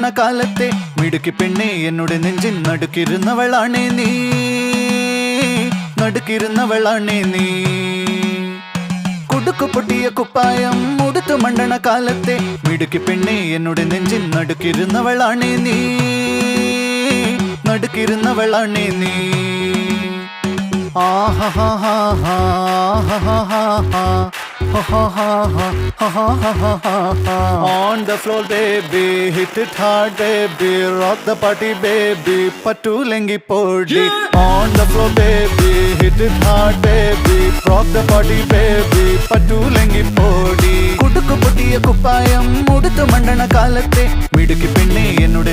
മണ്ടണ കാലത്തെ മിടുക്കി പെണ്ണെ എന്നോട് നെഞ്ചിൻ നടുക്കിരുന്നവളാണേ നീ, നടുക്കിരുന്നവളാണേ നീ. കുടുക്കു പൊട്ടിയ കുപ്പായം ഉടുത്തു മണ്ടണ കാലത്തെ മിടുക്കി പെണ്ണെ എന്നോട് നെഞ്ചിൻ നടുക്കിരുന്നവളാണേ നീ, നടുക്കിരുന്നവളാണേ നീ. On the floor baby, hit it hard baby, rock the party baby, patulengi podi. On the floor baby, hit it hard baby, rock the party baby, patulengi podi. Kudukku pottiya kuppayam uduthu mandana kalatte midukki penne ennude